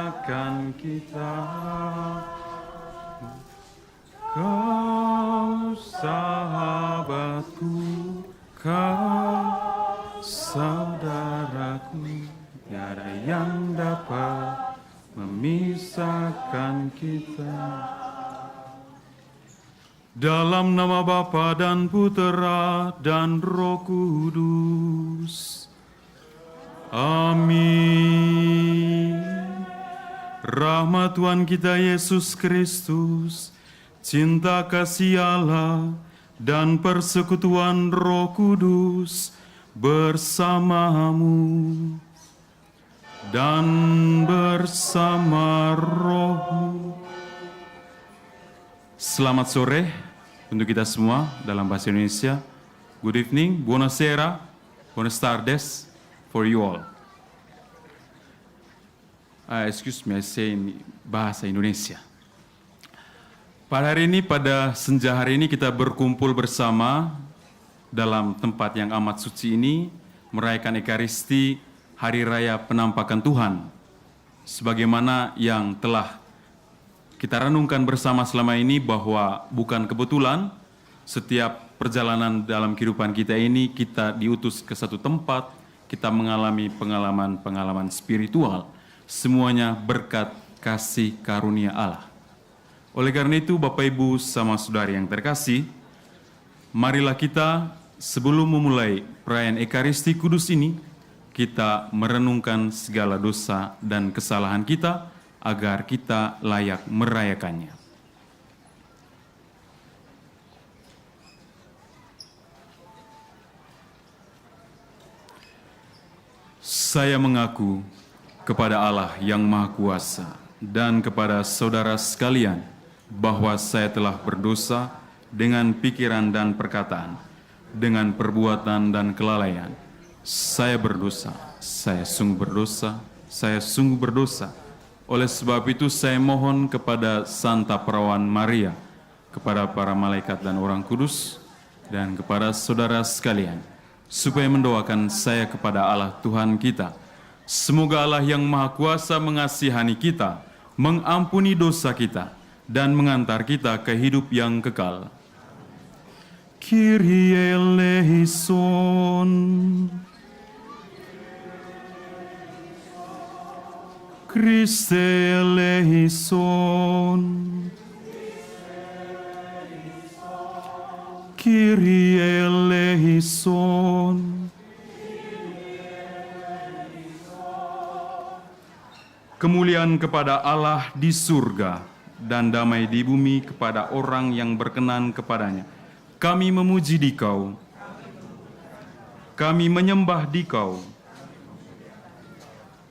memisahkan kita. Kau sahabatku, kau saudaraku, tiada yang dapat memisahkan kita. Dalam nama Bapa dan Putera dan Roh Kudus. Amin. Rahmat Tuhan kita Yesus Kristus, cinta kasih Allah, dan persekutuan Roh Kudus bersamamu dan bersama rohmu. Selamat sore untuk kita semua dalam bahasa Indonesia. Good evening, buonasera, buenas tardes for you all. Excuse me, I say in bahasa Indonesia. Pada hari ini, pada senja hari ini kita berkumpul bersama dalam tempat yang amat suci ini, merayakan Ekaristi, Hari Raya Penampakan Tuhan. Sebagaimana yang telah kita renungkan bersama selama ini bahwa bukan kebetulan setiap perjalanan dalam kehidupan kita ini kita diutus ke satu tempat, kita mengalami pengalaman-pengalaman spiritual. Semuanya berkat kasih karunia Allah. Oleh karena itu Bapak Ibu sama saudari yang terkasih, marilah kita sebelum memulai perayaan Ekaristi Kudus ini, kita merenungkan segala dosa dan kesalahan kita, agar kita layak merayakannya. Saya mengaku kepada Allah yang Maha Kuasa dan kepada saudara sekalian bahwa saya telah berdosa dengan pikiran dan perkataan, dengan perbuatan dan kelalaian. Saya berdosa, saya sungguh berdosa, saya sungguh berdosa. Oleh sebab itu saya mohon kepada Santa Perawan Maria, kepada para malaikat dan orang kudus, dan kepada saudara sekalian, supaya mendoakan saya kepada Allah Tuhan kita. Semoga Allah yang Maha Kuasa mengasihani kita, mengampuni dosa kita, dan mengantar kita ke hidup yang kekal. Kyrie eleison. Christe eleison. Kyrie eleison. Kemuliaan kepada Allah di surga dan damai di bumi kepada orang yang berkenan kepadanya. Kami memuji Dikau, kami menyembah Dikau,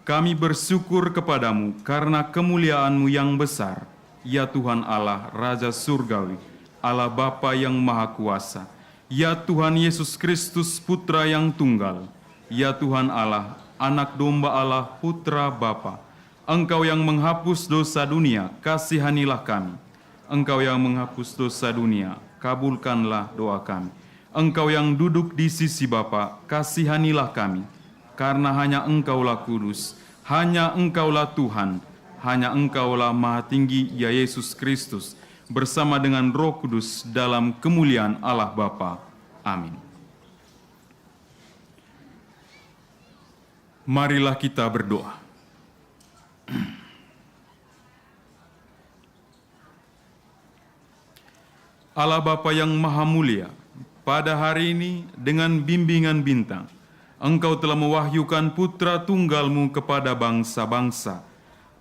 kami bersyukur kepadamu karena kemuliaan-Mu yang besar, ya Tuhan Allah, Raja Surgawi, Allah Bapa yang Maha Kuasa, ya Tuhan Yesus Kristus, Putra yang Tunggal, ya Tuhan Allah, Anak Domba Allah, Putra Bapa. Engkau yang menghapus dosa dunia, kasihanilah kami. Engkau yang menghapus dosa dunia, kabulkanlah doa kami. Engkau yang duduk di sisi Bapa, kasihanilah kami. Karena hanya Engkaulah kudus, hanya Engkaulah Tuhan, hanya Engkaulah Maha Tinggi, ya Yesus Kristus, bersama dengan Roh Kudus dalam kemuliaan Allah Bapa. Amin. Marilah kita berdoa. Allah Bapa yang Maha Mulia, pada hari ini dengan bimbingan bintang, Engkau telah mewahyukan Putra Tunggal-Mu kepada bangsa-bangsa.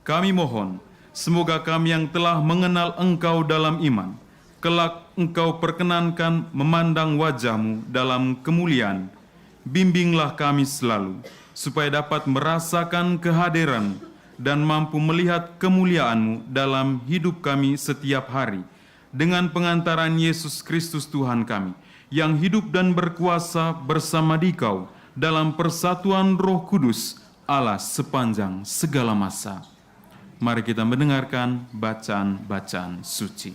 Kami mohon, semoga kami yang telah mengenal Engkau dalam iman, kelak Engkau perkenankan memandang wajah-Mu dalam kemuliaan. Bimbinglah kami selalu, supaya dapat merasakan kehadiran dan mampu melihat kemuliaan-Mu dalam hidup kami setiap hari. Dengan pengantaran Yesus Kristus Tuhan kami, yang hidup dan berkuasa bersama Dikau, dalam persatuan Roh Kudus, Allah sepanjang segala masa. Mari kita mendengarkan bacaan-bacaan suci.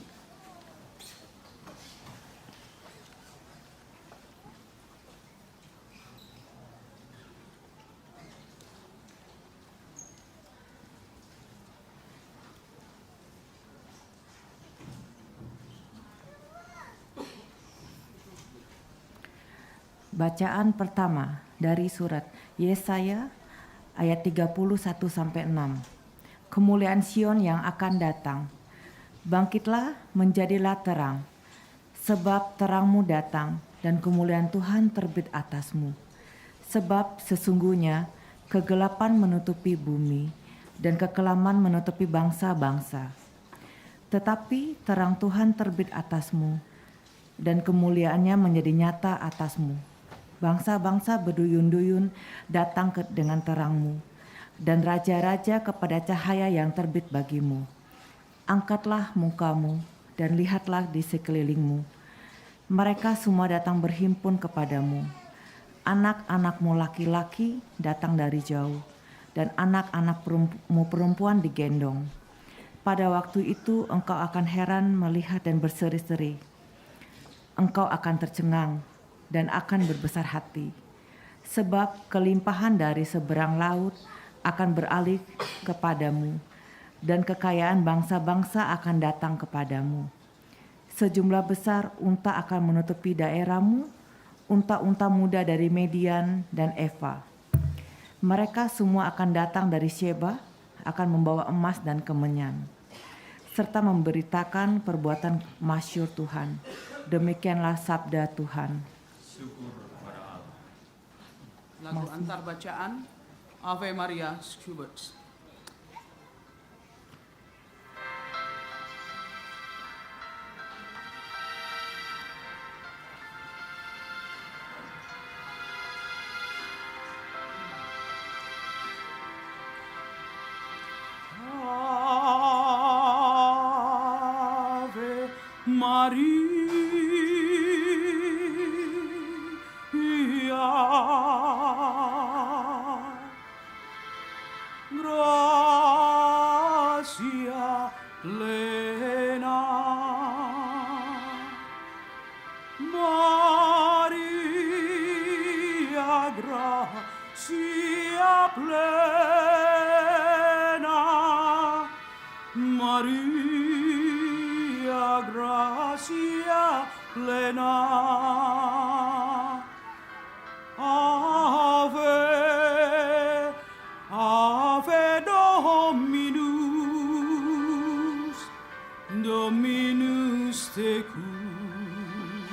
Bacaan pertama dari surat Yesaya ayat 31-6. Kemuliaan Sion yang akan datang. Bangkitlah, menjadilah terang, sebab terangmu datang dan kemuliaan Tuhan terbit atasmu. Sebab sesungguhnya kegelapan menutupi bumi dan kekelaman menutupi bangsa-bangsa. Tetapi terang Tuhan terbit atasmu dan kemuliaannya menjadi nyata atasmu. Bangsa-bangsa berduyun-duyun datang dengan terangmu, dan raja-raja kepada cahaya yang terbit bagimu. Angkatlah mukamu dan lihatlah di sekelilingmu. Mereka semua datang berhimpun kepadamu. Anak-anakmu laki-laki datang dari jauh, dan anak-anakmu perempuan digendong. Pada waktu itu engkau akan heran melihat dan berseri-seri. Engkau akan tercengang dan akan berbesar hati. Sebab kelimpahan dari seberang laut akan beralih kepadamu, dan kekayaan bangsa-bangsa akan datang kepadamu. Sejumlah besar unta akan menutupi daerahmu, unta-unta muda dari Median dan Eva. Mereka semua akan datang dari Sheba, akan membawa emas dan kemenyan, serta memberitakan perbuatan masyhur Tuhan. Demikianlah sabda Tuhan. Syukur kepada Allah. Lagu antar bacaan Ave Maria Schubert. Ave Maria, gracia plena, Maria, gracia plena, Maria, gracia plena. Ave, Ave Dominus, Dominus tecum,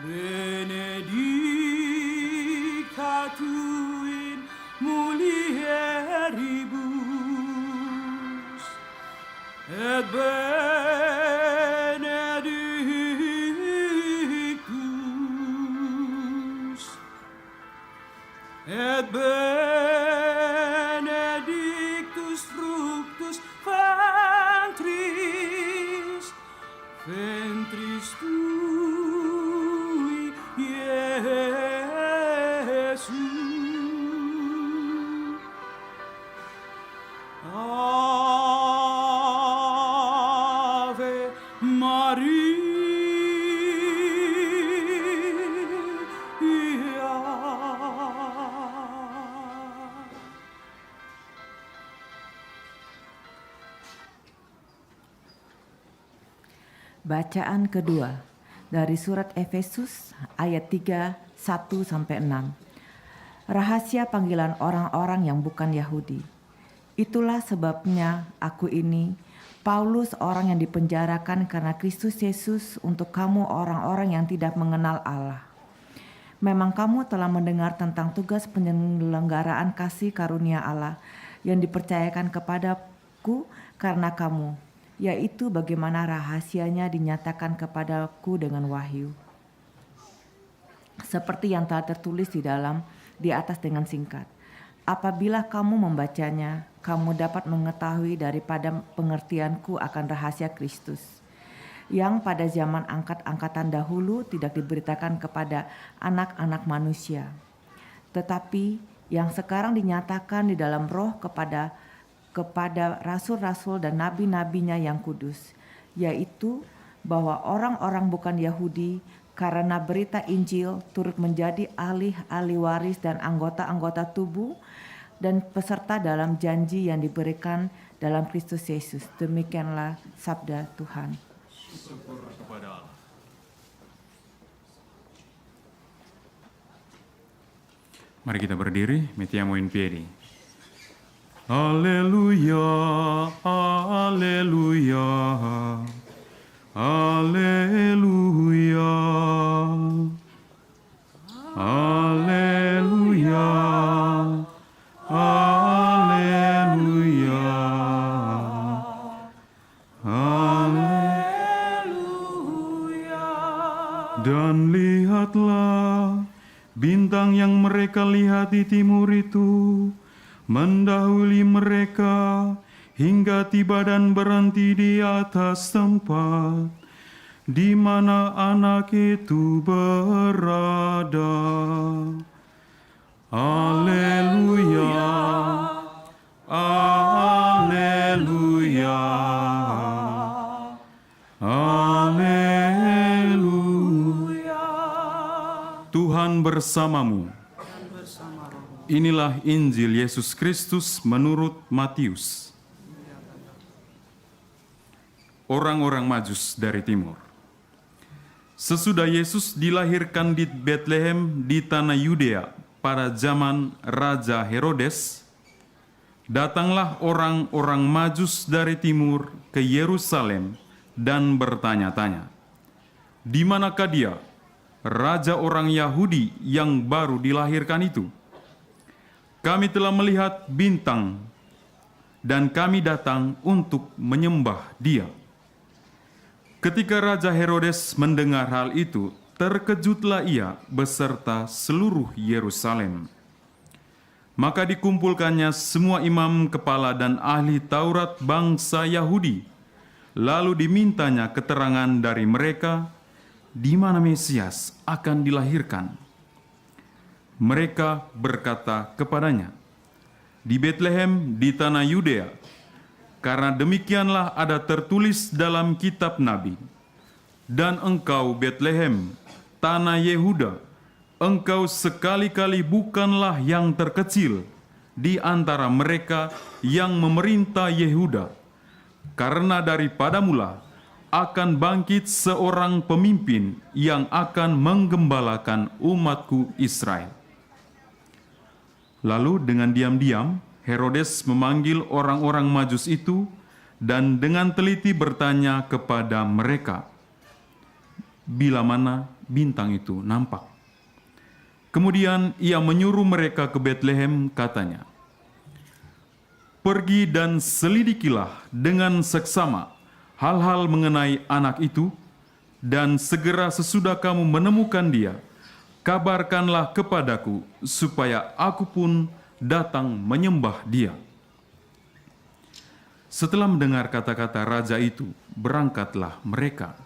benedicta tu in mulieribus, et benedictus fructus ventris, ventris tui, Iesus. Ave Maria. Bacaan kedua dari surat Efesus ayat 3, 1-6. Rahasia panggilan orang-orang yang bukan Yahudi. Itulah sebabnya aku ini, Paulus, orang yang dipenjarakan karena Kristus Yesus, untuk kamu orang-orang yang tidak mengenal Allah. Memang kamu telah mendengar tentang tugas penyelenggaraan kasih karunia Allah yang dipercayakan kepadaku karena kamu, yaitu bagaimana rahasianya dinyatakan kepadaku dengan wahyu. Seperti yang telah tertulis di atas dengan singkat. Apabila kamu membacanya, kamu dapat mengetahui daripada pengertianku akan rahasia Kristus, yang pada zaman angkatan dahulu tidak diberitakan kepada anak-anak manusia, tetapi yang sekarang dinyatakan di dalam Roh kepada rasul-rasul dan nabi-nabinya yang kudus, yaitu bahwa orang-orang bukan Yahudi karena berita Injil turut menjadi ahli waris dan anggota-anggota tubuh dan peserta dalam janji yang diberikan dalam Kristus Yesus. Demikianlah sabda Tuhan. Syukur kepada Allah. Mari kita berdiri, mettiamo in piedi. Alleluia, alleluia, alleluia, alleluia, alleluia, alleluia. Dan lihatlah, bintang yang mereka lihat di timur itu mendahului mereka hingga tiba dan berhenti di atas tempat di mana anak itu berada. Alleluia, alleluia, alleluia. Tuhan bersamamu. Inilah Injil Yesus Kristus menurut Matius. Orang-orang Majus dari timur. Sesudah Yesus dilahirkan di Betlehem di tanah Yudea pada zaman Raja Herodes, datanglah orang-orang Majus dari timur ke Yerusalem dan bertanya-tanya, "Di manakah dia, Raja orang Yahudi yang baru dilahirkan itu? Kami telah melihat bintang dan kami datang untuk menyembah dia." Ketika Raja Herodes mendengar hal itu, terkejutlah ia beserta seluruh Yerusalem. Maka dikumpulkannya semua imam kepala dan ahli Taurat bangsa Yahudi. Lalu dimintanya keterangan dari mereka di mana Mesias akan dilahirkan. Mereka berkata kepadanya, "Di Betlehem di tanah Yudea, karena demikianlah ada tertulis dalam kitab Nabi. Dan engkau Betlehem, tanah Yehuda, engkau sekali-kali bukanlah yang terkecil di antara mereka yang memerintah Yehuda, karena daripadamulah akan bangkit seorang pemimpin yang akan menggembalakan umatku Israel." Lalu dengan diam-diam Herodes memanggil orang-orang Majus itu dan dengan teliti bertanya kepada mereka, bila mana bintang itu nampak. Kemudian ia menyuruh mereka ke Betlehem, katanya, "Pergi dan selidikilah dengan seksama hal-hal mengenai anak itu, dan segera sesudah kamu menemukan dia, kabarkanlah kepadaku, supaya aku pun datang menyembah dia." Setelah mendengar kata-kata raja itu, berangkatlah mereka.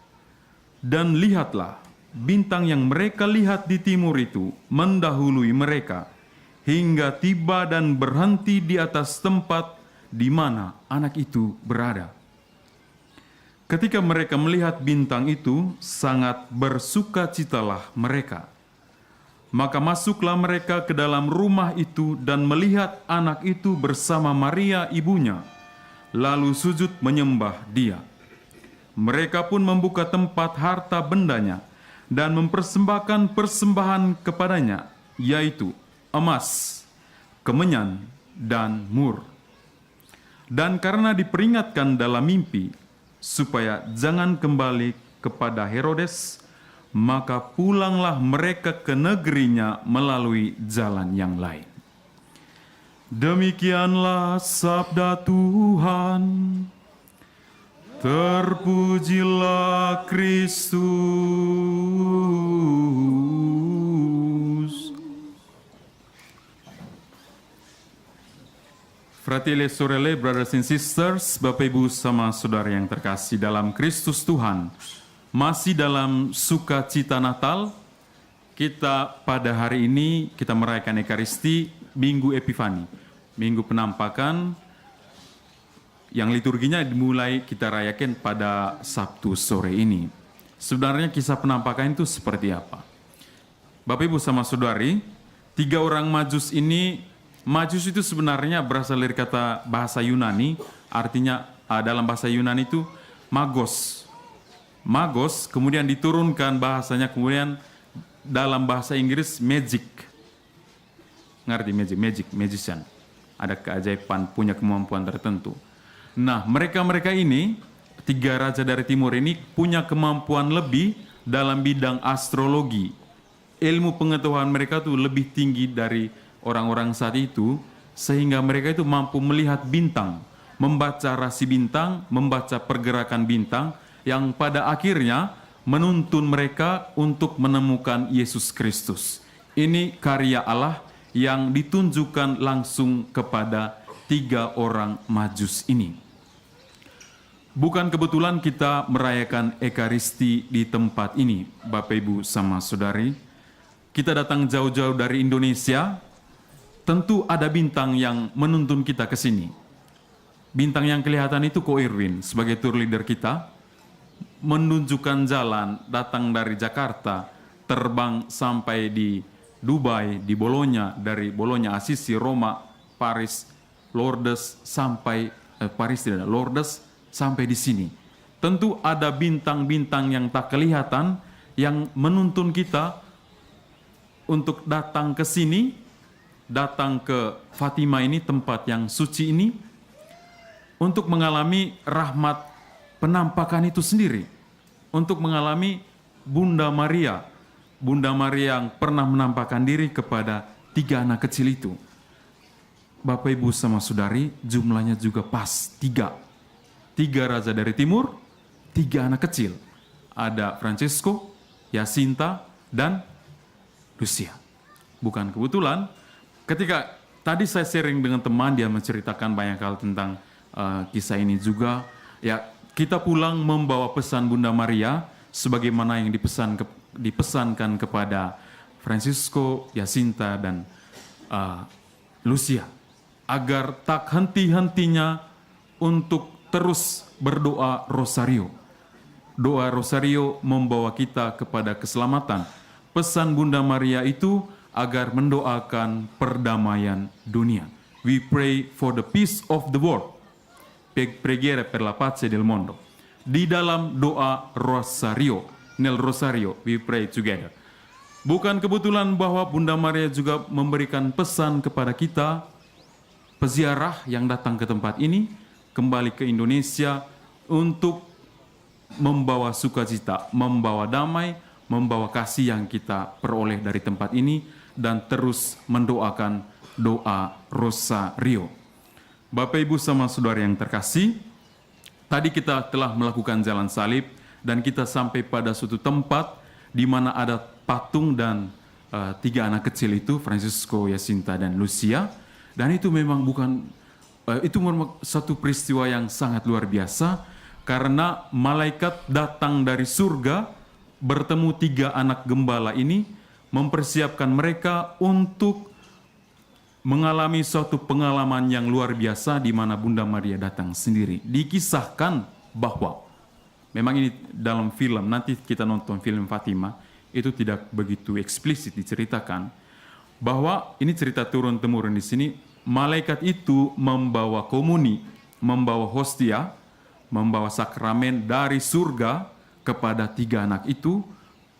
Dan lihatlah, bintang yang mereka lihat di timur itu mendahului mereka, hingga tiba dan berhenti di atas tempat di mana anak itu berada. Ketika mereka melihat bintang itu, sangat bersukacitalah mereka. Maka masuklah mereka ke dalam rumah itu dan melihat anak itu bersama Maria ibunya, lalu sujud menyembah dia. Mereka pun membuka tempat harta bendanya dan mempersembahkan persembahan kepadanya, yaitu emas, kemenyan, dan mur. Dan karena diperingatkan dalam mimpi, supaya jangan kembali kepada Herodes, maka pulanglah mereka ke negerinya melalui jalan yang lain. Demikianlah sabda Tuhan. Terpujilah Kristus. Fratelli e sorelle, brothers and sisters, Bapak Ibu sama saudara yang terkasih dalam Kristus Tuhan, masih dalam sukacita Natal, kita pada hari ini kita merayakan Ekaristi Minggu Epifani, Minggu Penampakan, yang liturginya dimulai kita rayakan pada Sabtu sore ini. Sebenarnya kisah penampakan itu seperti apa? Bapak Ibu sama saudari, 3 orang Majus ini, Majus itu sebenarnya berasal dari kata bahasa Yunani, artinya dalam bahasa Yunani itu magos. Magos kemudian diturunkan bahasanya, kemudian dalam bahasa Inggris magic. ngerti magician. Ada keajaiban, punya kemampuan tertentu. Nah, mereka ini, 3 raja dari timur ini punya kemampuan lebih dalam bidang astrologi. Ilmu pengetahuan mereka tuh lebih tinggi dari orang-orang saat itu, sehingga mereka itu mampu melihat bintang, membaca rasi bintang, membaca pergerakan bintang, yang pada akhirnya menuntun mereka untuk menemukan Yesus Kristus. Ini karya Allah yang ditunjukkan langsung kepada 3 orang Majus ini. Bukan kebetulan kita merayakan Ekaristi di tempat ini, Bapak Ibu sama Saudari. Kita datang jauh-jauh dari Indonesia, tentu ada bintang yang menuntun kita ke sini. Bintang yang kelihatan itu Ko Irwin sebagai tour leader kita, menunjukkan jalan, datang dari Jakarta, terbang sampai di Dubai, di Bologna, dari Bologna, Assisi, Roma, Paris, Lourdes, sampai Lourdes, sampai di sini. Tentu ada bintang-bintang yang tak kelihatan yang menuntun kita untuk datang ke sini, datang ke Fatima ini, tempat yang suci ini, untuk mengalami rahmat penampakan itu sendiri, untuk mengalami Bunda Maria yang pernah menampakkan diri kepada 3 anak kecil itu. Bapak Ibu sama Saudari, jumlahnya juga pas 3 raja dari timur, 3 anak kecil. Ada Francesco, Jacinta, dan Lucia. Bukan kebetulan, ketika tadi saya sharing dengan teman, dia menceritakan banyak hal tentang kisah ini juga. Ya, kita pulang membawa pesan Bunda Maria sebagaimana yang dipesankan kepada Francesco, Jacinta, dan Lucia, agar tak henti-hentinya untuk terus berdoa rosario. Doa rosario membawa kita kepada keselamatan. Pesan Bunda Maria itu agar mendoakan perdamaian dunia. We pray for the peace of the world. Preghiera per la pace del mondo. Di dalam doa rosario, nel rosario, we pray together. Bukan kebetulan bahwa Bunda Maria juga memberikan pesan kepada kita, peziarah yang datang ke tempat ini, kembali ke Indonesia, untuk membawa sukacita, membawa damai, membawa kasih yang kita peroleh dari tempat ini, dan terus mendoakan doa rosario. Bapak Ibu sama Saudara yang terkasih, tadi kita telah melakukan jalan salib dan kita sampai pada suatu tempat di mana ada patung dan 3 anak kecil itu, Francesco, Jacinta, dan Lucia. Dan itu memang itu satu peristiwa yang sangat luar biasa, karena malaikat datang dari surga bertemu 3 anak gembala ini, mempersiapkan mereka untuk mengalami suatu pengalaman yang luar biasa di mana Bunda Maria datang sendiri. Dikisahkan bahwa, memang ini dalam film, nanti kita nonton film Fatima, itu tidak begitu eksplisit diceritakan, bahwa ini cerita turun-temurun di sini, malaikat itu membawa komuni, membawa hostia, membawa sakramen dari surga kepada 3 anak itu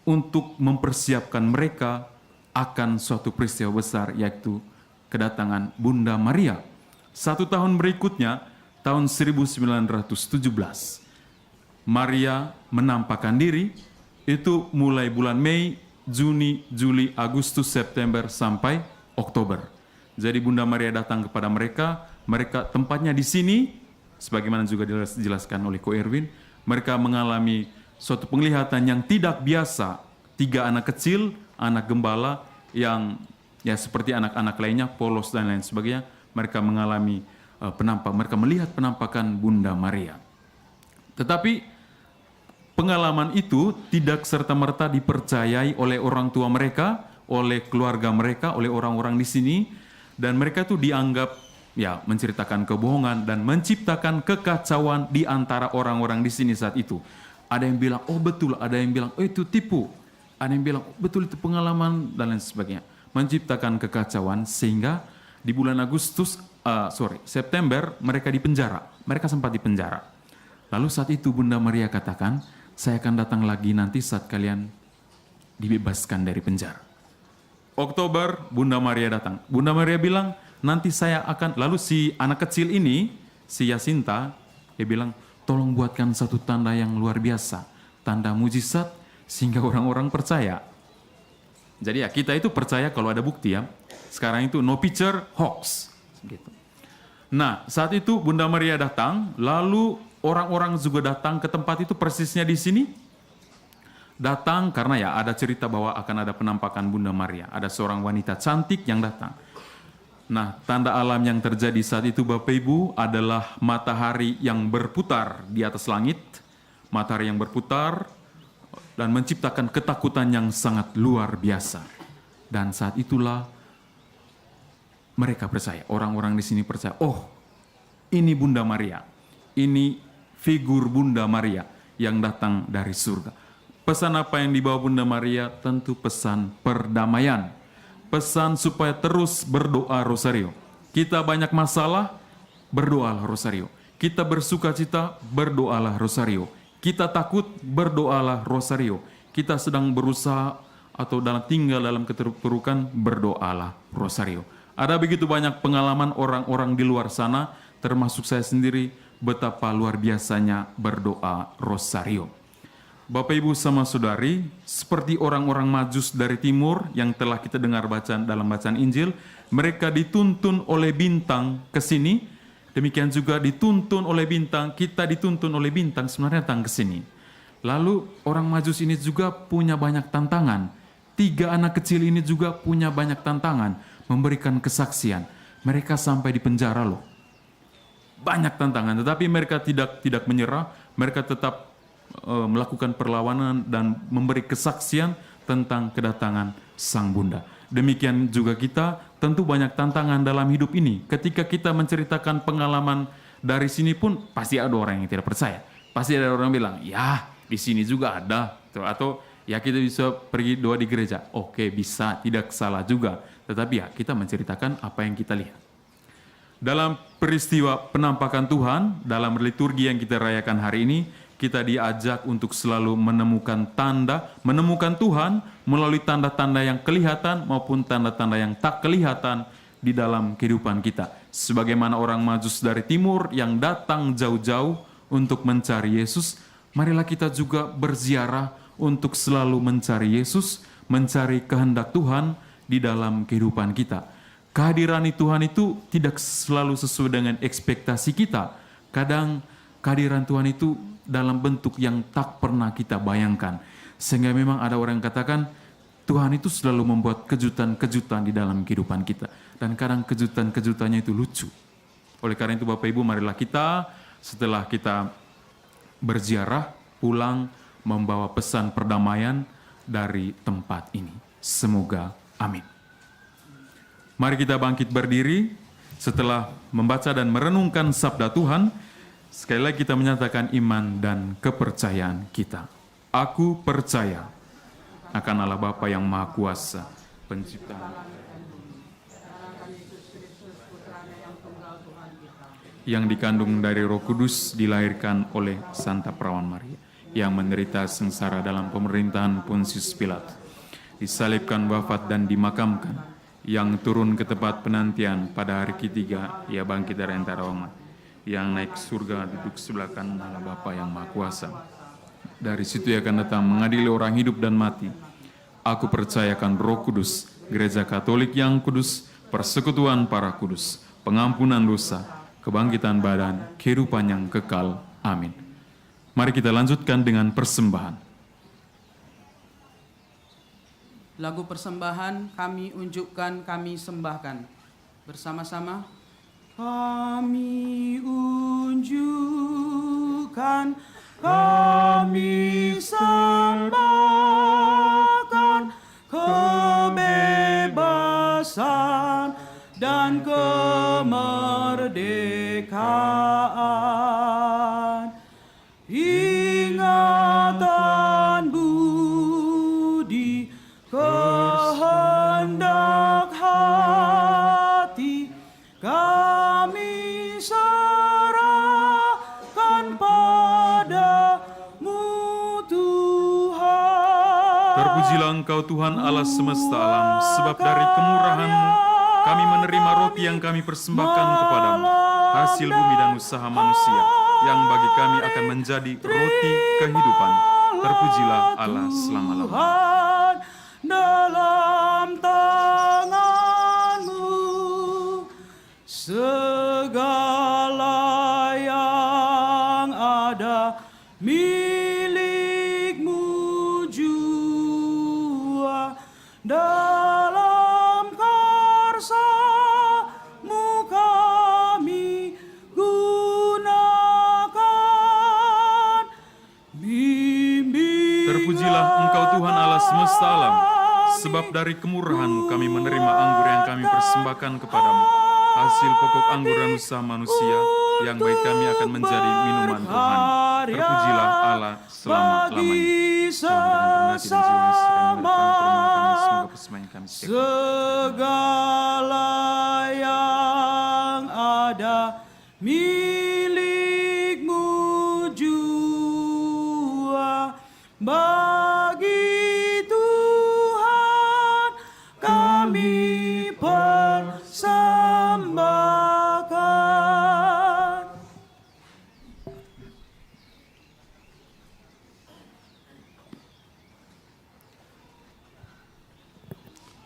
untuk mempersiapkan mereka akan suatu peristiwa besar, yaitu kedatangan Bunda Maria. 1 tahun berikutnya, tahun 1917, Maria menampakkan diri, itu mulai bulan Mei, Juni, Juli, Agustus, September, sampai Oktober. Jadi Bunda Maria datang kepada mereka tempatnya di sini, sebagaimana juga dijelaskan oleh Ko Erwin, mereka mengalami suatu penglihatan yang tidak biasa. 3 anak kecil, anak gembala yang ya seperti anak-anak lainnya, polos dan lain sebagainya, mereka mengalami mereka melihat penampakan Bunda Maria. Tetapi pengalaman itu tidak serta-merta dipercayai oleh orang tua mereka, oleh keluarga mereka, oleh orang-orang di sini, dan mereka itu dianggap ya menceritakan kebohongan dan menciptakan kekacauan di antara orang-orang di sini saat itu. Ada yang bilang, oh betul, ada yang bilang, oh itu tipu, ada yang bilang, oh, betul itu pengalaman, dan lain sebagainya. Menciptakan kekacauan sehingga di bulan September mereka dipenjara. Mereka sempat dipenjara. Lalu saat itu Bunda Maria katakan, saya akan datang lagi nanti saat kalian dibebaskan dari penjara. Oktober, Bunda Maria datang. Bunda Maria bilang, nanti saya akan, lalu si anak kecil ini, si Yasinta, dia bilang, tolong buatkan satu tanda yang luar biasa. Tanda mujizat, sehingga orang-orang percaya. Jadi ya, kita itu percaya kalau ada bukti ya. Sekarang itu no picture, hoax. Gitu. Nah, saat itu Bunda Maria datang, lalu orang-orang juga datang ke tempat itu persisnya di sini. Datang karena ya ada cerita bahwa akan ada penampakan Bunda Maria. Ada seorang wanita cantik yang datang. Nah, tanda alam yang terjadi saat itu Bapak Ibu adalah matahari yang berputar di atas langit. Matahari yang berputar dan menciptakan ketakutan yang sangat luar biasa. Dan saat itulah mereka percaya, orang-orang di sini percaya, oh ini Bunda Maria. Ini figur Bunda Maria yang datang dari surga. Pesan apa yang dibawa Bunda Maria? Tentu pesan perdamaian. Pesan supaya terus berdoa rosario. Kita banyak masalah, berdoalah rosario. Kita bersuka cita, berdoalah rosario. Kita takut, berdoalah rosario. Kita sedang berusaha atau tinggal dalam keterpurukan, berdoalah rosario. Ada begitu banyak pengalaman orang-orang di luar sana, termasuk saya sendiri, betapa luar biasanya berdoa rosario. Bapak Ibu sama Saudari, seperti orang-orang Majus dari timur yang telah kita dengar dalam bacaan Injil, mereka dituntun oleh bintang ke sini, demikian juga dituntun oleh bintang, kita dituntun oleh bintang sebenarnya datang ke sini. Lalu orang Majus ini juga punya banyak tantangan. 3 anak kecil ini juga punya banyak tantangan, memberikan kesaksian. Mereka sampai di penjara loh. Banyak tantangan, tetapi mereka tidak menyerah, mereka tetap melakukan perlawanan dan memberi kesaksian tentang kedatangan Sang Bunda. Demikian juga kita, tentu banyak tantangan dalam hidup ini. Ketika kita menceritakan pengalaman dari sini pun pasti ada orang yang tidak percaya. Pasti ada orang yang bilang, ya di sini juga ada. Atau ya kita bisa pergi doa di gereja. Oke, bisa, tidak salah juga. Tetapi ya kita menceritakan apa yang kita lihat. Dalam peristiwa penampakan Tuhan, dalam liturgi yang kita rayakan hari ini, kita diajak untuk selalu menemukan Tuhan melalui tanda-tanda yang kelihatan maupun tanda-tanda yang tak kelihatan di dalam kehidupan kita. Sebagaimana orang Majus dari timur yang datang jauh-jauh untuk mencari Yesus, marilah kita juga berziarah untuk selalu mencari Yesus, mencari kehendak Tuhan di dalam kehidupan kita. Kehadiran Tuhan itu tidak selalu sesuai dengan ekspektasi kita. Kadang kehadiran Tuhan itu dalam bentuk yang tak pernah kita bayangkan. Sehingga memang ada orang yang katakan, Tuhan itu selalu membuat kejutan-kejutan di dalam kehidupan kita. Dan kadang kejutan-kejutannya itu lucu. Oleh karena itu Bapak Ibu, marilah kita setelah kita berziarah, pulang membawa pesan perdamaian dari tempat ini. Semoga amin. Mari kita bangkit berdiri setelah membaca dan merenungkan sabda Tuhan. Sekali lagi kita menyatakan iman dan kepercayaan kita. Aku percaya akan Allah Bapa yang Maha Kuasa, Pencipta yang dikandung dari Roh Kudus, dilahirkan oleh Santa Perawan Maria, yang menderita sengsara dalam pemerintahan Pontius Pilatus, disalibkan, wafat dan dimakamkan, yang turun ke tempat penantian pada hari ketiga, ia bangkit dari antara orang mati, yang naik surga duduk sebelah kanan Allah Bapa yang Maha Kuasa. Dari situ ia akan datang mengadili orang hidup dan mati. Aku percayakan Roh Kudus, Gereja Katolik yang kudus, persekutuan para kudus, pengampunan dosa, kebangkitan badan, kehidupan yang kekal. Amin. Mari kita lanjutkan dengan persembahan. Lagu persembahan kami unjukkan, kami sembahkan. Bersama-sama. Kami unjukkan, kami sembahkan kebebasan dan kemerdekaan. Ingatan budi, kehendak hati, kami serahkan padamu Terpujilah Engkau Tuhan Allah semesta alam, sebab dari kemurahan-Mu kami menerima roti yang kami persembahkan kepadamu, hasil bumi dan usaha manusia, yang bagi kami akan menjadi roti kehidupan. Terpujilah Allah selama-lamanya. Tuhan, dalam tangan-Mu segala yang ada milik-Mu jua, dalam karsa-Mu kami gunakan. Terpujilah Engkau Tuhan Allah semesta alam, sebab dari kemurahan-Mu kami menerima anggur yang kami persembahkan kepadamu, hasil pokok anggur dan usaha manusia, yang bagi kami akan menjadi minuman Tuhan. Terpujilah Allah selama-lamanya. Tuhan dengan terhati dan jiwa yang sekalian menerima semoga persembahan kami Segala yang ada milik-Mu jua, bagi Tuhan kami persembahkan.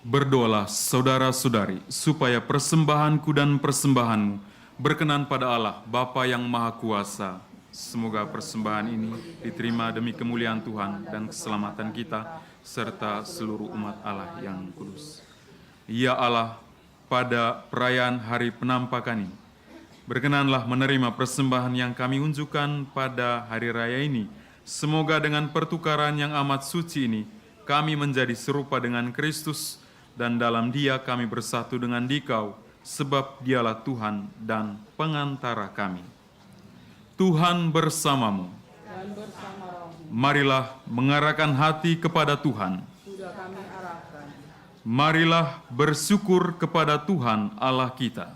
Berdoalah saudara-saudari, supaya persembahanku dan persembahanmu berkenan pada Allah, Bapa yang Maha Kuasa. Semoga persembahan ini diterima demi kemuliaan Tuhan dan keselamatan kita, serta seluruh umat Allah yang kudus. Ya Allah, pada perayaan hari penampakan ini, berkenanlah menerima persembahan yang kami unjukkan pada hari raya ini. Semoga dengan pertukaran yang amat suci ini, kami menjadi serupa dengan Kristus, dan dalam Dia kami bersatu dengan Dikau, sebab Dialah Tuhan dan pengantara kami. Tuhan bersamamu. Dan bersama rohmu Marilah mengarahkan hati kepada Tuhan. sudah kami arahkan. Marilah bersyukur kepada Tuhan Allah kita.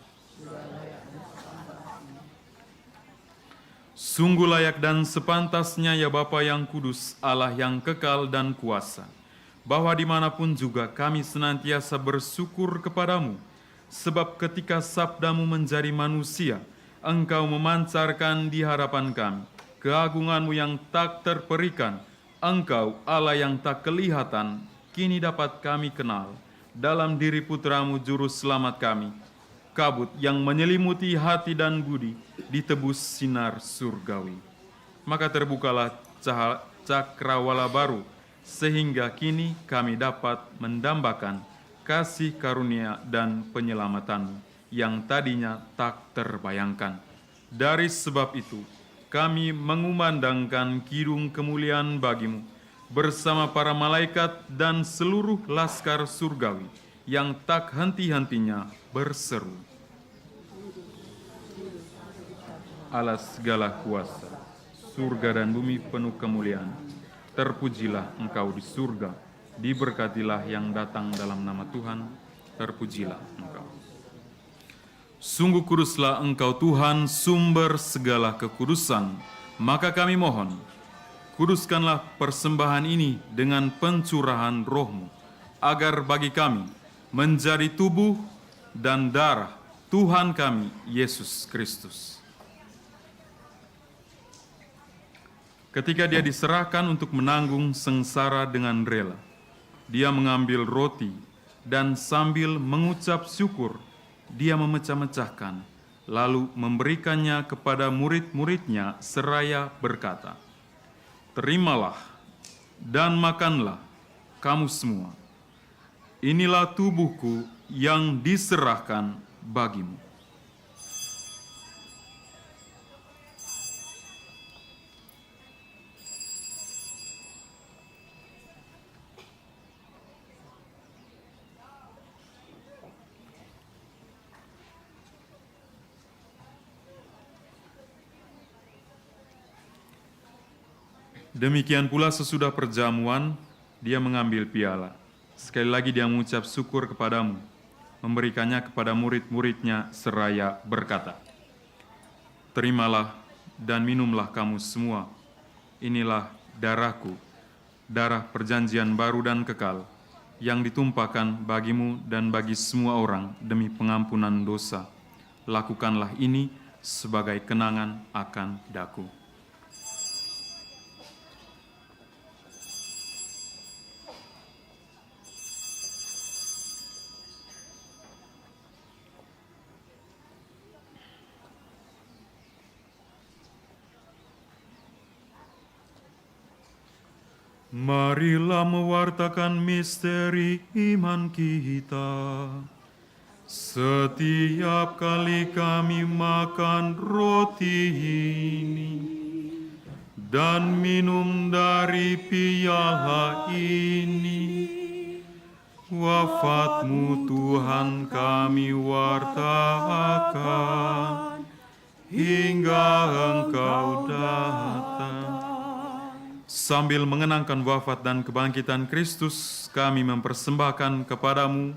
Sungguh layak dan sepantasnya ya Bapa yang kudus, Allah yang kekal dan kuasa, bahwa dimanapun juga kami senantiasa bersyukur kepadamu, sebab ketika sabdamu menjadi manusia, Engkau memancarkan di hadapan kami keagungan-Mu yang tak terperikan. Engkau Allah yang tak kelihatan, kini dapat kami kenal dalam diri Putra-Mu Juru Selamat kami. Kabut yang menyelimuti hati dan budi ditebus sinar surgawi. Maka terbukalah cakrawala baru, sehingga kini kami dapat mendambakan kasih karunia dan penyelamatan-Mu yang tadinya tak terbayangkan. Dari sebab itu, kami mengumandangkan kidung kemuliaan bagi-Mu bersama para malaikat dan seluruh laskar surgawi yang tak henti-hentinya berseru. Allah segala kuasa, surga dan bumi penuh kemuliaan. Terpujilah Engkau di surga, diberkatilah yang datang dalam nama Tuhan, terpujilah Engkau. Sungguh kuduslah Engkau Tuhan, sumber segala kekudusan. Maka kami mohon, kuduskanlah persembahan ini dengan pencurahan roh-Mu, agar bagi kami menjadi tubuh dan darah Tuhan kami, Yesus Kristus. Ketika Dia diserahkan untuk menanggung sengsara dengan rela, Dia mengambil roti dan sambil mengucap syukur, Dia memecah-mecahkan, lalu memberikannya kepada murid-muridnya seraya berkata, "Terimalah dan makanlah kamu semua. Inilah tubuhku yang diserahkan bagimu." Demikian pula sesudah perjamuan, Dia mengambil piala. Sekali lagi Dia mengucap syukur kepadamu, memberikannya kepada murid-muridnya seraya berkata, "Terimalah dan minumlah kamu semua. Inilah darahku, darah perjanjian baru dan kekal, yang ditumpahkan bagimu dan bagi semua orang demi pengampunan dosa. Lakukanlah ini sebagai kenangan akan daku. Marilah mewartakan misteri iman kita. Setiap kali kami makan roti ini dan minum dari piala ini, wafat-Mu Tuhan kami wartakan hingga Engkau datang. Sambil mengenangkan wafat dan kebangkitan Kristus, kami mempersembahkan kepadamu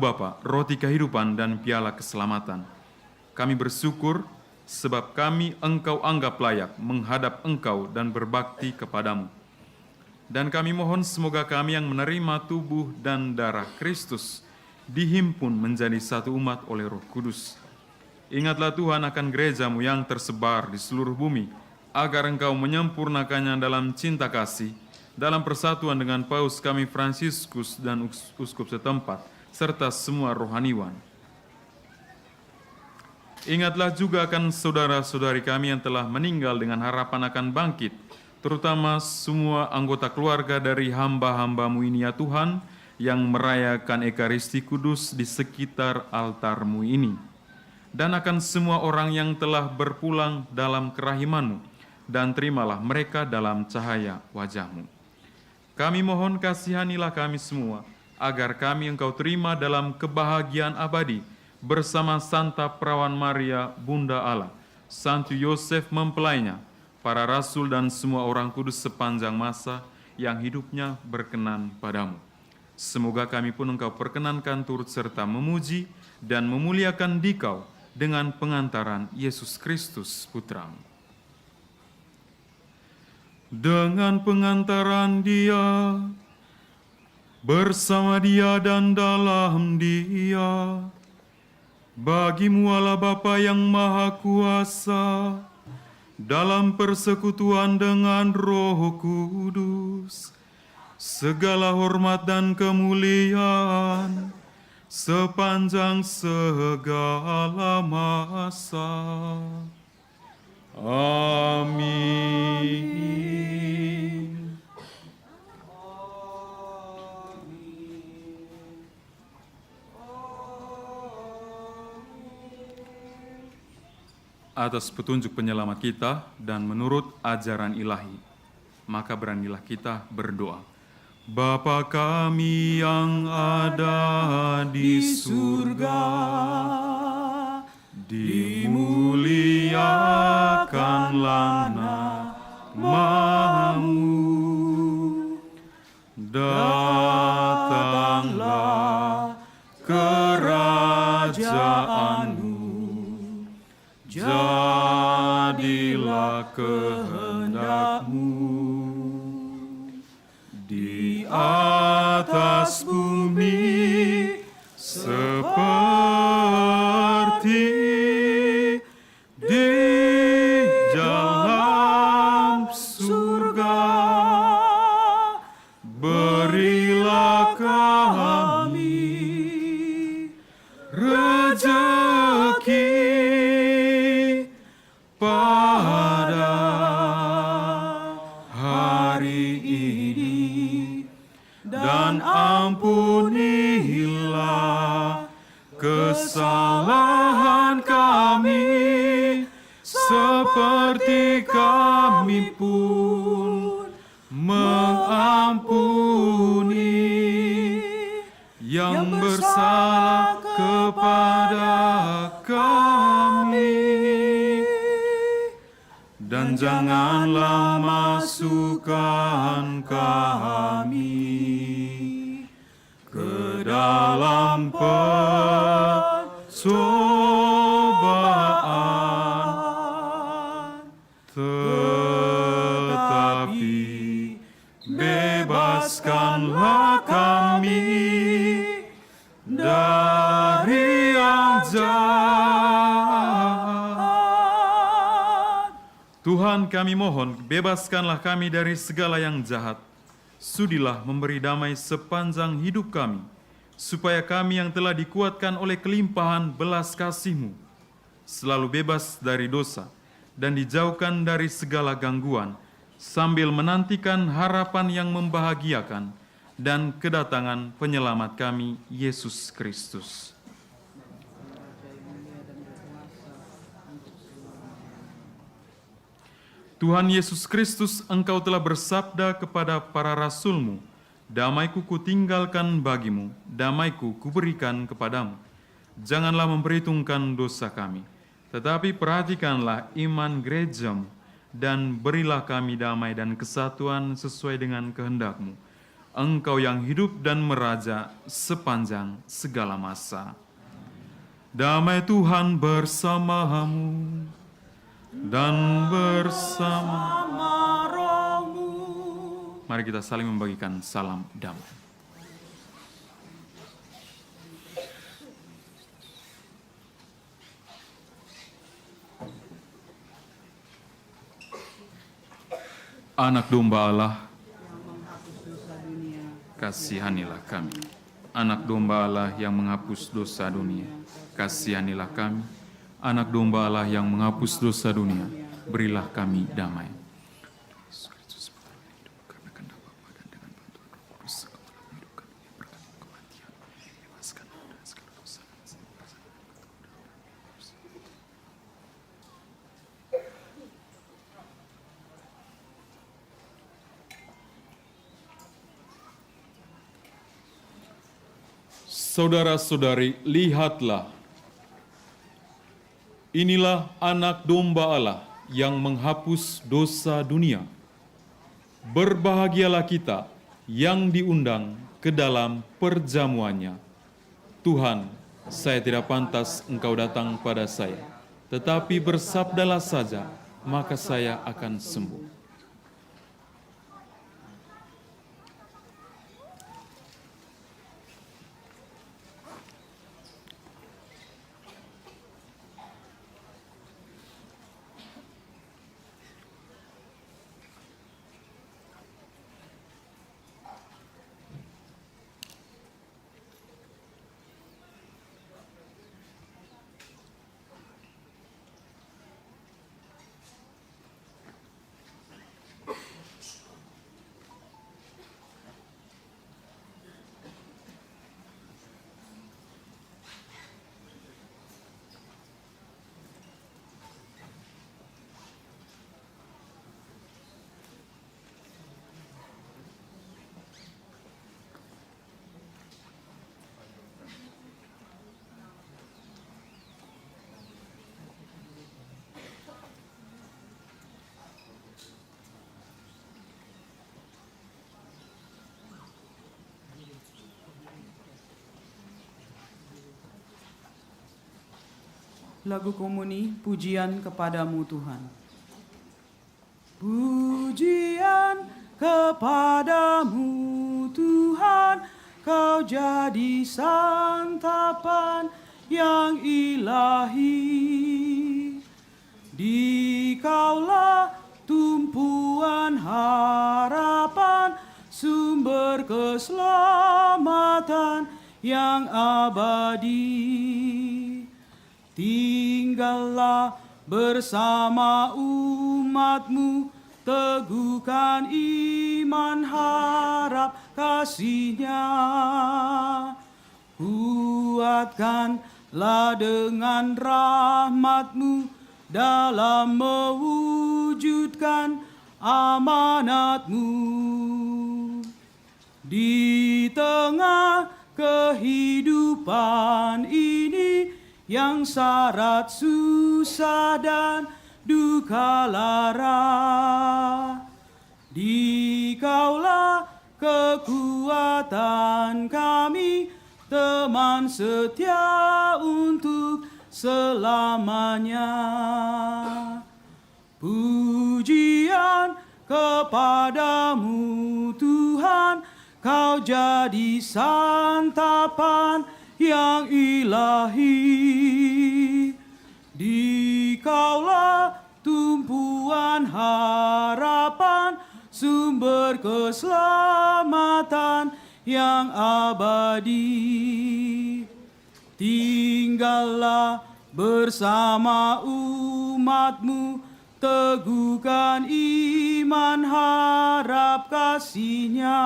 Bapa, roti kehidupan dan piala keselamatan. Kami bersyukur sebab kami Engkau anggap layak menghadap Engkau dan berbakti kepadamu. Dan kami mohon semoga kami yang menerima tubuh dan darah Kristus dihimpun menjadi satu umat oleh Roh Kudus. Ingatlah Tuhan akan gereja-Mu yang tersebar di seluruh bumi, agar Engkau menyempurnakannya dalam cinta kasih, dalam persatuan dengan Paus kami Fransiskus dan uskup setempat, serta semua rohaniwan. Ingatlah juga akan saudara-saudari kami yang telah meninggal dengan harapan akan bangkit, terutama semua anggota keluarga dari hamba-hamba-Mu ini ya Tuhan, yang merayakan Ekaristi Kudus di sekitar altar-Mu ini. Dan akan semua orang yang telah berpulang dalam kerahiman-Mu, dan terimalah mereka dalam cahaya wajah-Mu. Kami mohon kasihanilah kami semua, agar kami Engkau terima dalam kebahagiaan abadi, bersama Santa Perawan Maria, Bunda Allah, Santo Yosef mempelainya, para rasul dan semua orang kudus sepanjang masa yang hidupnya berkenan padamu. Semoga kami pun Engkau perkenankan turut serta memuji dan memuliakan Dikau dengan pengantaran Yesus Kristus Putra-Mu. Dengan pengantaran Dia, bersama Dia dan dalam Dia, bagi-Mu Allah Bapa yang Maha Kuasa, dalam persekutuan dengan Roh Kudus, segala hormat dan kemuliaan sepanjang segala masa. Amin. Atas petunjuk penyelamat kita dan menurut ajaran ilahi, maka beranilah kita berdoa. Bapa kami yang ada di surga, dimuliakanlah nama-Mu, datanglah kerajaan-Mu, jadilah kehendak-Mu di atas bumi seperti di dalam surga. Berilah kami rezeki pada hari ini, dan ampunilah kesalahan kami, seperti kami pun mengampuni yang bersalah kepada kami. Dan janganlah masukkan kami ke dalam pencobaan, tetapi Tetapi bebaskanlah kami dari yang jahat. Tuhan, kami mohon, bebaskanlah kami dari segala yang jahat. Sudilah memberi damai sepanjang hidup kami, supaya kami yang telah dikuatkan oleh kelimpahan belas kasih-Mu selalu bebas dari dosa dan dijauhkan dari segala gangguan, sambil menantikan harapan yang membahagiakan dan kedatangan penyelamat kami, Yesus Kristus. Tuhan Yesus Kristus, Engkau telah bersabda kepada para rasul-Mu, "Damai-Ku kutinggalkan bagimu, damai-Ku kuberikan kepadamu. Janganlah memperhitungkan dosa kami, tetapi perhatikanlah iman gereja-Mu, dan berilah kami damai dan kesatuan sesuai dengan kehendak-Mu. Engkau yang hidup dan meraja sepanjang segala masa." Damai Tuhan bersamamu dan bersama rohmu. Mari kita saling membagikan salam damai. Anak domba Allah, kasihanilah kami. Anak domba Allah yang menghapus dosa dunia, kasihanilah kami. Anak domba Allah yang menghapus dosa dunia, berilah kami damai. Saudara-saudari, lihatlah. Inilah anak domba Allah yang menghapus dosa dunia. Berbahagialah kita yang diundang ke dalam perjamuannya. Tuhan, saya tidak pantas Engkau datang pada saya, tetapi bersabdalah saja, maka saya akan sembuh. Lagu komuni, pujian kepadamu Tuhan. Pujian kepadamu Tuhan, Kau jadi santapan yang ilahi. Dikaulah tumpuan harapan, sumber keselamatan yang abadi. Tinggallah bersama umat-Mu, teguhkan iman harap kasih-Nya. Kuatkanlah dengan rahmat-Mu dalam mewujudkan amanat-Mu. Di tengah kehidupan ini yang syarat susah dan duka lara, Dikaulah kekuatan kami, teman setia untuk selamanya. Pujian kepadamu Tuhan, kau jadi santapan yang ilahi. Dikaulah tumpuan harapan, sumber keselamatan yang abadi. Tinggallah bersama umatmu, teguhkan iman harap kasih-Nya.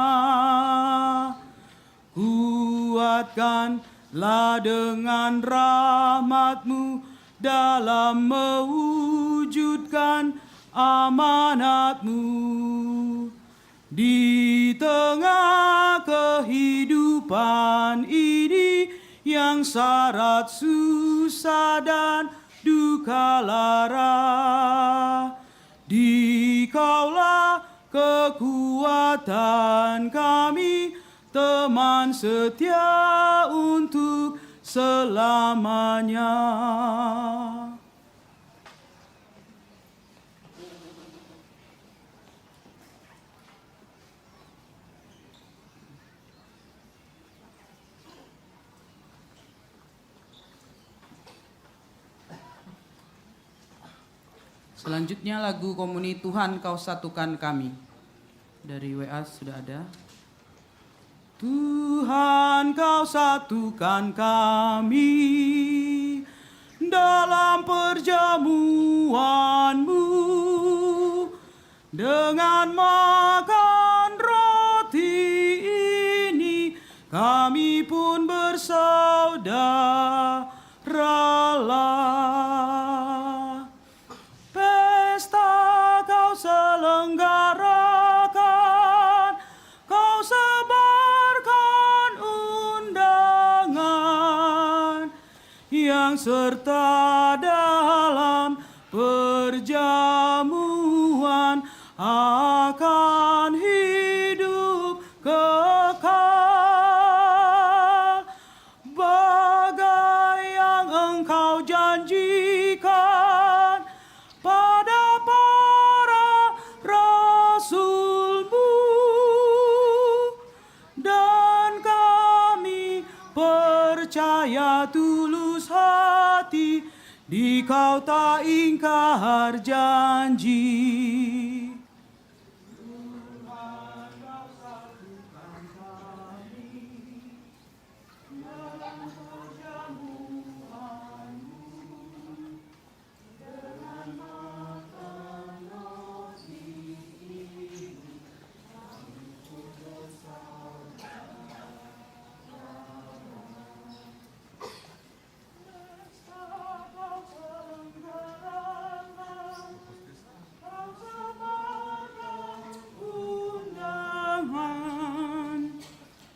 Kuatkanlah dengan rahmat-Mu dalam mewujudkan amanat-Mu. Di tengah kehidupan ini yang syarat susah dan duka lara, Dikaulah kekuatan kami, teman setia untuk selamanya. Selanjutnya lagu Komuni Tuhan Kau Satukan Kami. Dari WA sudah ada. Tuhan, Kau satukan kami dalam perjamuan-Mu, dengan makan roti ini kami pun bersaudaralah. Pesta Kau selenggarakan, Kau sebarkan undangan yang serta dalam perjamuan akan hidup kekal. Bagai yang Engkau janjikan pada para rasul-Mu, dan kami percaya tulus hati, Dikau tak ingkar janji.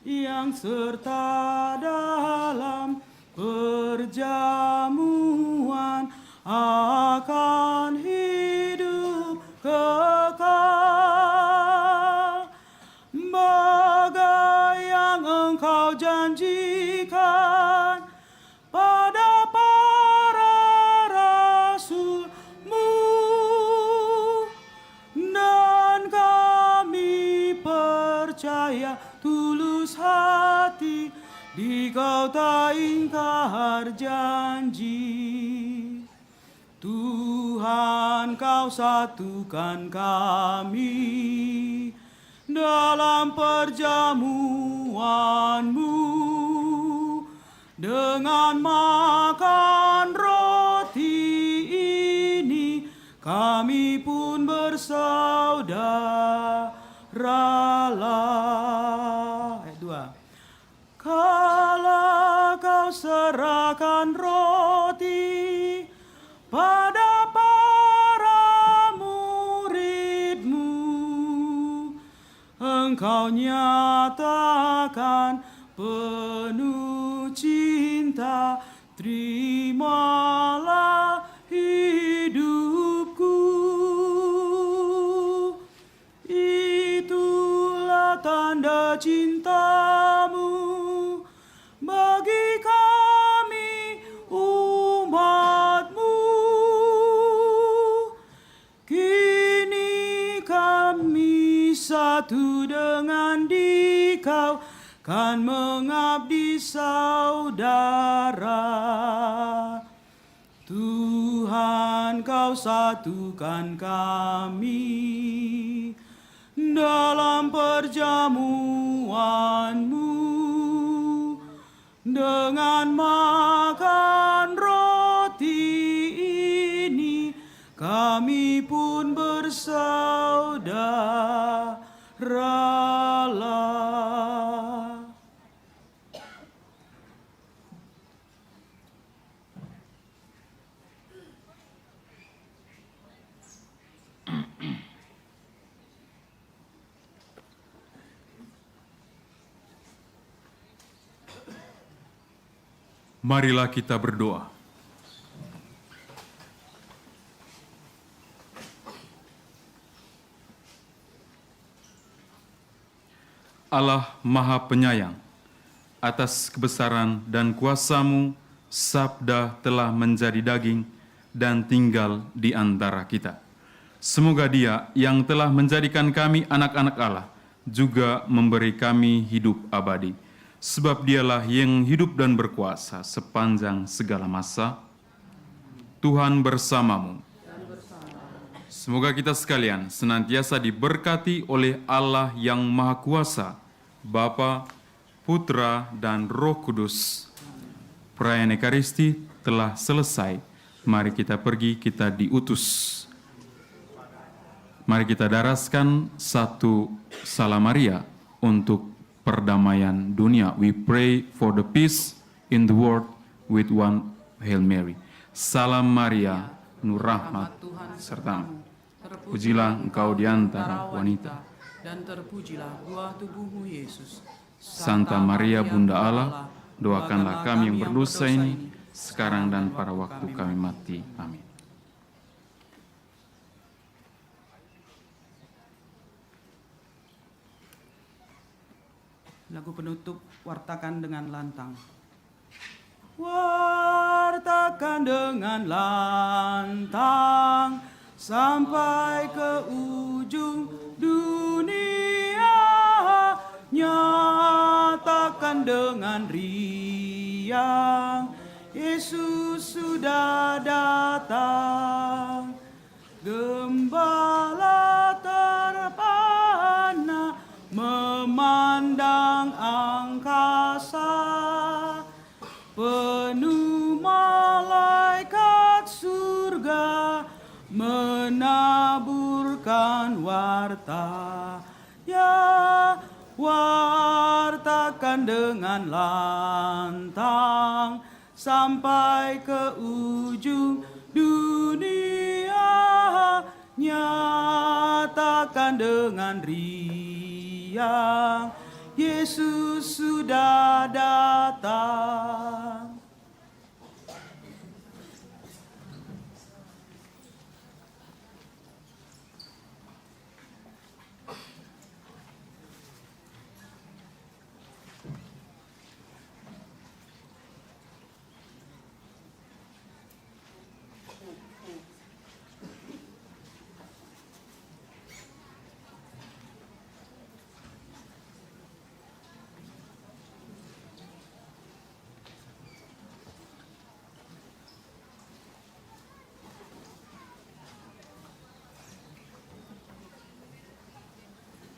Yang serta dalam perjamuan akan hidup kekal. Bagai yang Engkau janjikan pada para rasul-Mu, dan kami percaya tulus hati, Dikau tak ingkar janji. Tuhan, Kau satukan kami dalam perjamuan-Mu, dengan makan roti ini kami pun bersaudaralah. Ayat 2. Kala Kau serahkan roti pada para murid-Mu, Engkau nyatakan penuh cinta, terimalah hidupku. Itulah tanda cinta-Mu bagi kami umat-Mu. Kini kami kami satu dengan Dikau, kan mengabdi saudara. Tuhan, Kau satukan kami dalam perjamuan-Mu, dengan makan roti ini kami pun bersaudaralah. Marilah kita berdoa. Allah Maha Penyayang, atas kebesaran dan kuasa-Mu, sabda telah menjadi daging dan tinggal di antara kita. Semoga Dia yang telah menjadikan kami anak-anak Allah juga memberi kami hidup abadi. Sebab Dialah yang hidup dan berkuasa sepanjang segala masa. Tuhan bersamamu. Semoga kita sekalian senantiasa diberkati oleh Allah yang Maha Kuasa, Bapa, Putra, dan Roh Kudus. Perayaan Ekaristi telah selesai. Mari kita pergi, kita diutus. Mari kita daraskan satu Salam Maria untuk perdamaian dunia. We pray for the peace in the world with one Hail Mary. Salam Maria, penuh rahmat sertamu. Pujilah engkau di antara wanita, dan terpujilah buah tubuhmu Yesus. Santa Maria Bunda Allah, doakanlah kami yang berdosa ini, sekarang dan pada waktu kami mati. Amin. Lagu penutup, wartakan dengan lantang. Wartakan dengan lantang sampai ke ujung dunia. Nyatakan dengan riang, Yesus sudah datang. Gembala terpana memandang angkasa, penuh malaikat surga menaburkan warta. Ya, wartakan dengan lantang sampai ke ujung dunia. Nyatakan dengan riang, Yesus sudah datang.